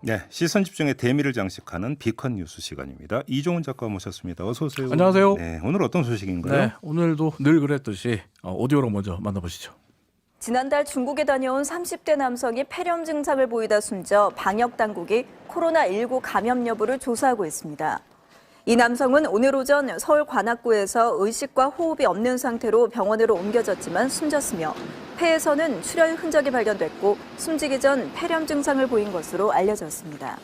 네, 시선 집중의 대미를 장식하는 비컨 뉴스 시간입니다. 이종훈 작가 모셨습니다. 어서 오세요. 안녕하세요. 네, 오늘 어떤 소식인가요? 네, 오늘도 늘 그랬듯이 오디오로 먼저 만나보시죠. 지난달 중국에 다녀온 30대 남성이 폐렴 증상을 보이다 숨져 방역 당국이 코로나19 감염 여부를 조사하고 있습니다. 이 남성은 오늘 오전 서울 관악구에서 의식과 호흡이 없는 상태로 병원으로 옮겨졌지만 숨졌으며 폐에서는 출혈 흔적이 발견됐고 숨지기 전 폐렴 증상을 보인 것으로 알려졌습니다.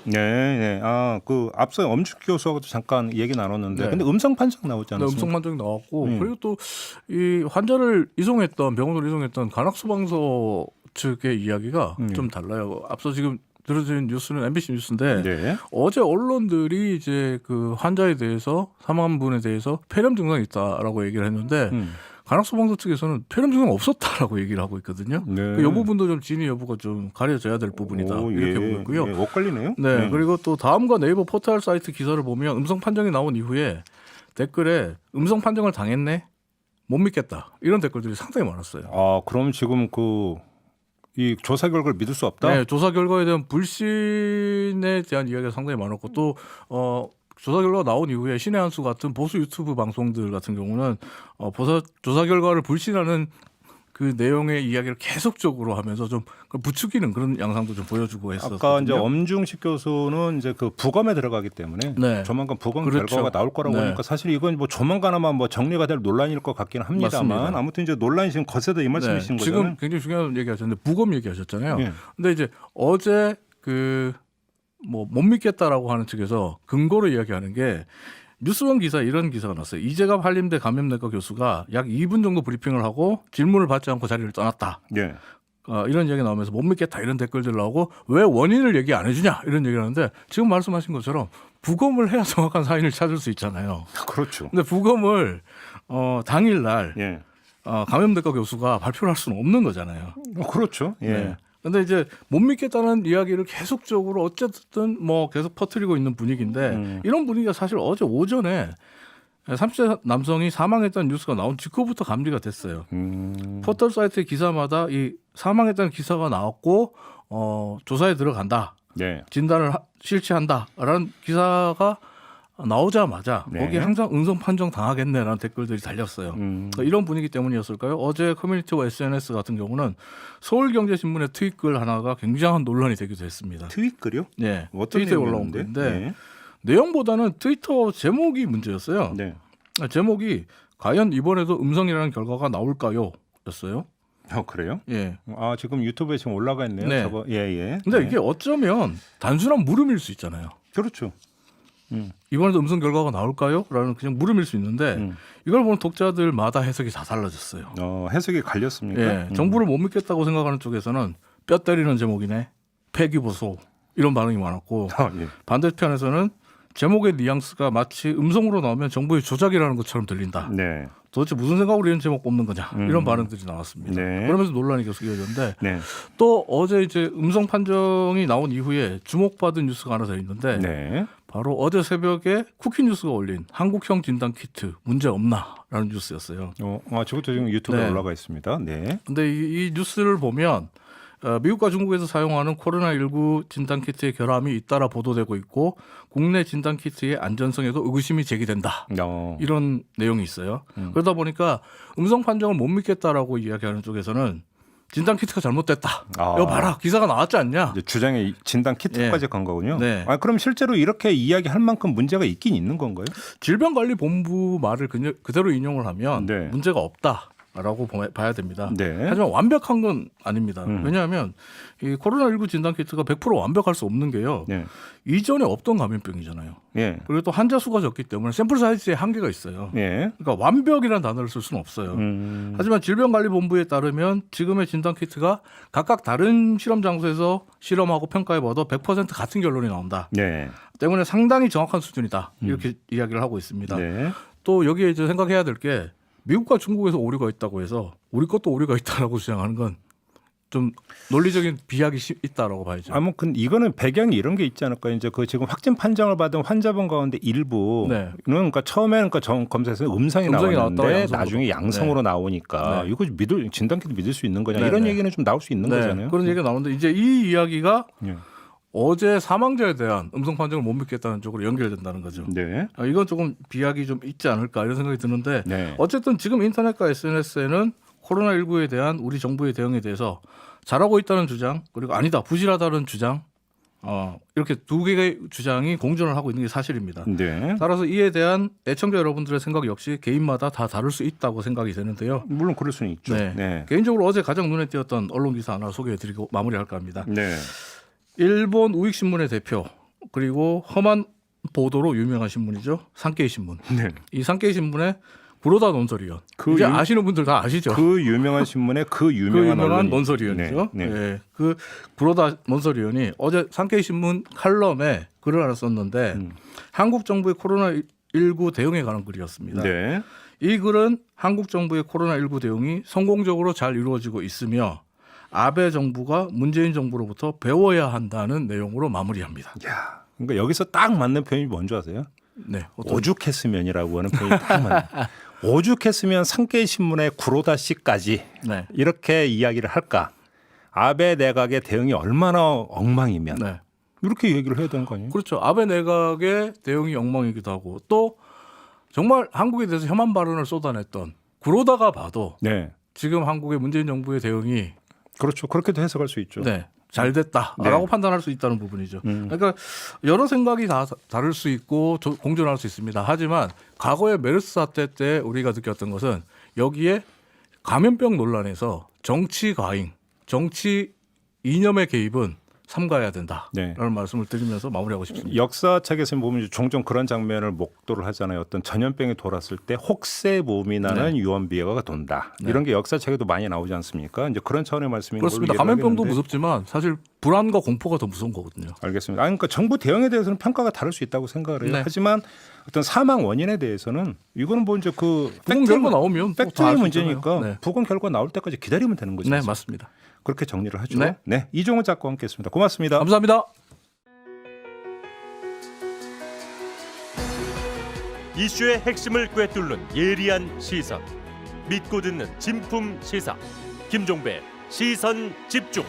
네. 그 앞서 엄죽 교수하고도 잠깐 얘기 나눴는데, 네. 근데 음성 판정 나오지 않았습니까? 음성 판정이 나왔고 그리고 또 이 환자를 이송했던 병원으로 이송했던 관악소방서 측의 이야기가 좀 달라요. 앞서 지금 들어진 뉴스는 MBC 뉴스인데 네. 어제 언론들이 이제 그 환자에 대해서 사망한 분에 대해서 폐렴 증상이 있다라고 얘기를 했는데 관악소방서 측에서는 폐렴 증상 없었다라고 얘기를 하고 있거든요. 네. 이 부분도 좀 진위 여부가 좀 가려져야 될 부분이다 이렇게 보고 있고요. 예, 엇갈리네요. 네, 그리고 또 다음과 네이버 포털 사이트 기사를 보면 음성 판정이 나온 이후에 댓글에 음성 판정을 당했네? 못 믿겠다. 이런 댓글들이 상당히 많았어요. 그럼 지금 이 조사 결과를 믿을 수 없다? 네, 조사 결과에 대한 불신에 대한 이야기가 상당히 많았고 또 조사 결과가 나온 이후에 신의 한수 같은 보수 유튜브 방송들 같은 경우는 조사 결과를 불신하는 그 내용의 이야기를 계속적으로 하면서 좀 부추기는 그런 양상도 좀 보여주고 했었거든요. 아까 이제 엄중식 교수는 이제 그 부검에 들어가기 때문에 네. 조만간 부검 그렇죠. 결과가 나올 거라고 네. 하니까 사실 이건 뭐 조만간 아마 뭐 정리가 될 논란일 것 같기는 합니다만 맞습니다. 아무튼 이제 논란이 지금 거세다 이 말씀이신 네, 거잖아요. 지금 굉장히 중요한 얘기하셨는데 부검 얘기하셨잖아요. 예. 근데 이제 어제 못 믿겠다라고 하는 측에서 근거로 이야기하는 게 뉴스원 기사 이런 기사가 났어요. 이재갑 한림대 감염내과 교수가 약 2분 정도 브리핑을 하고 질문을 받지 않고 자리를 떠났다. 예. 이런 이야기 나오면서 못 믿겠다 이런 댓글들 나오고 왜 원인을 얘기 안 해주냐 이런 얘기를 하는데 지금 말씀하신 것처럼 부검을 해야 정확한 사인을 찾을 수 있잖아요. 그렇죠. 근데 부검을 당일날 예. 감염내과 교수가 발표를 할 수는 없는 거잖아요. 그렇죠. 예. 네. 근데 이제 못 믿겠다는 이야기를 계속적으로 어쨌든 계속 퍼뜨리고 있는 분위기인데 이런 분위기가 사실 어제 오전에 30대 남성이 사망했다는 뉴스가 나온 직후부터 감지가 됐어요. 포털 사이트 기사마다 이 사망했다는 기사가 나왔고 조사에 들어간다. 네. 진단을 실시한다라는 기사가 나오자마자 네. 거기에 항상 음성 판정 당하겠네라는 댓글들이 달렸어요. 그러니까 이런 분위기 때문이었을까요? 어제 커뮤니티와 SNS 같은 경우는 서울경제신문의 트윗글 하나가 굉장한 논란이 되기도 했습니다. 트윗글이요? 네, 어떤 트위터에 올라온 내용이었는데? 건데 네. 내용보다는 트위터 제목이 문제였어요. 네. 제목이 과연 이번에도 음성이라는 결과가 나올까요? 였어요. 그래요? 예. 지금 유튜브에 지금 올라가 있네요. 네. 저거. 예. 근데 네. 이게 어쩌면 단순한 물음일 수 있잖아요. 그렇죠. 이번에도 음성 결과가 나올까요? 라는 그냥 물음일 수 있는데 이걸 보는 독자들마다 해석이 다 달라졌어요. 해석이 갈렸습니까? 예, 정부를 못 믿겠다고 생각하는 쪽에서는 뼈 때리는 제목이네, 폐기보소 이런 반응이 많았고 예. 반대편에서는 제목의 뉘앙스가 마치 음성으로 나오면 정부의 조작이라는 것처럼 들린다. 네. 도대체 무슨 생각으로 이런 제목 뽑는 거냐 이런 반응들이 나왔습니다. 네. 그러면서 논란이 계속 이어졌는데 네. 또 어제 이제 음성 판정이 나온 이후에 주목받은 뉴스가 하나 더 있는데 네. 바로 어제 새벽에 쿠키뉴스가 올린 한국형 진단 키트 문제 없나라는 뉴스였어요. 저것도 지금 유튜브에 네. 올라가 있습니다. 네. 근데 이 뉴스를 보면 미국과 중국에서 사용하는 코로나19 진단 키트의 결함이 잇따라 보도되고 있고 국내 진단 키트의 안전성에도 의구심이 제기된다. 이런 내용이 있어요. 그러다 보니까 음성 판정을 못 믿겠다라고 이야기하는 쪽에서는 진단 키트가 잘못됐다. 이거 봐라, 기사가 나왔지 않냐? 이제 주장에 진단 키트까지 간 거군요. 네. 그럼 실제로 이렇게 이야기할 만큼 문제가 있긴 있는 건가요? 질병관리본부 말을 그대로 인용을 하면 네. 문제가 없다라고 봐야 됩니다. 네. 하지만 완벽한 건 아닙니다. 왜냐하면 이 코로나19 진단 키트가 100% 완벽할 수 없는 게요. 네. 이전에 없던 감염병이잖아요. 예. 그리고 또 환자 수가 적기 때문에 샘플 사이즈에 한계가 있어요. 예. 그러니까 완벽이라는 단어를 쓸 수는 없어요. 하지만 질병관리본부에 따르면 지금의 진단 키트가 각각 다른 실험 장소에서 실험하고 평가해봐도 100% 같은 결론이 나온다. 네. 때문에 상당히 정확한 수준이다. 이렇게 이야기를 하고 있습니다. 네. 또 여기에 이제 생각해야 될 게 미국과 중국에서 오류가 있다고 해서 우리 것도 오류가 있다라고 주장하는 건 좀 논리적인 비약이 있다라고 봐야죠. 이거는 배경이 이런 게 있지 않을까요? 이제 지금 확진 판정을 받은 환자분 가운데 일부는 그러니까 처음에는 검사에서 음성이 나왔는데 나중에 양성으로 나오니까 이거 진단키트 믿을 수 있는 거냐 이런 얘기는 좀 나올 수 있는 거잖아요. 그런 얘기가 나오는데 이제 이 이야기가 어제 사망자에 대한 음성 판정을 못 믿겠다는 쪽으로 연결된다는 거죠. 네. 이건 조금 비약이 좀 있지 않을까 이런 생각이 드는데 네. 어쨌든 지금 인터넷과 SNS에는 코로나19에 대한 우리 정부의 대응에 대해서 잘하고 있다는 주장 그리고 아니다 부실하다는 주장 이렇게 두 개의 주장이 공존을 하고 있는 게 사실입니다. 네. 따라서 이에 대한 애청자 여러분들의 생각 역시 개인마다 다 다를 수 있다고 생각이 되는데요. 물론 그럴 수는 있죠. 네. 네. 개인적으로 어제 가장 눈에 띄었던 언론 기사 하나 소개해드리고 마무리할까 합니다. 네. 일본 우익신문의 대표 그리고 험한 보도로 유명한 신문이죠. 산케이 신문. 네. 이 산케이 신문의 구로다 논설위원. 이제 아시는 분들 다 아시죠. 그 유명한 신문의 그 유명한 논설위원이죠. 네. 네. 네. 그 구로다 논설위원이 어제 산케이 신문 칼럼에 글을 하나 썼는데 한국 정부의 코로나19 대응에 관한 글이었습니다. 네. 이 글은 한국 정부의 코로나19 대응이 성공적으로 잘 이루어지고 있으며 아베 정부가 문재인 정부로부터 배워야 한다는 내용으로 마무리합니다. 야, 그러니까 여기서 딱 맞는 표현이 뭔지 아세요? 네, 오죽했으면이라고 하는 표현이 딱 맞는. 오죽했으면 산케이 신문의 구로다 씨까지 네. 이렇게 이야기를 할까? 아베 내각의 대응이 얼마나 엉망이면 네. 이렇게 얘기를 해야 되는 거 아니에요? 그렇죠. 아베 내각의 대응이 엉망이기도 하고 또 정말 한국에 대해서 혐한 발언을 쏟아냈던 구로다가 봐도 네. 지금 한국의 문재인 정부의 대응이 그렇죠. 그렇게도 해석할 수 있죠. 네. 잘 됐다라고 네. 판단할 수 있다는 부분이죠. 그러니까 여러 생각이 다 다를 수 있고 공존할 수 있습니다. 하지만 과거의 메르스 사태 때 우리가 느꼈던 것은 여기에 감염병 논란에서 정치 과잉, 정치 이념의 개입은 삼가해야 된다라는 네. 말씀을 드리면서 마무리하고 싶습니다. 역사책에서 보면 종종 그런 장면을 목도를 하잖아요. 어떤 전염병이 돌았을 때 혹세 몸이 나는 네. 유언비어가 돈다. 네. 이런 게 역사책에도 많이 나오지 않습니까? 이제 그런 차원의 말씀인 걸로 그렇습니다. 이해를 감염병도 하겠는데. 무섭지만 사실 불안과 공포가 더 무서운 거거든요. 알겠습니다. 그러니까 정부 대응에 대해서는 평가가 다를 수 있다고 생각을 해요. 네. 하지만 어떤 사망 원인에 대해서는 이거는 뭐 이제 그 보건 결과 나오면 팩트의 문제니까 네. 보건 결과 나올 때까지 기다리면 되는 거죠. 네, 맞습니다. 그렇게 정리를 하죠. 네. 네. 이종훈 작가와 함께했습니다. 고맙습니다. 감사합니다. 이슈의 핵심을 꿰뚫는 예리한 시선, 믿고 듣는 진품 시사, 김종배 시선 집중.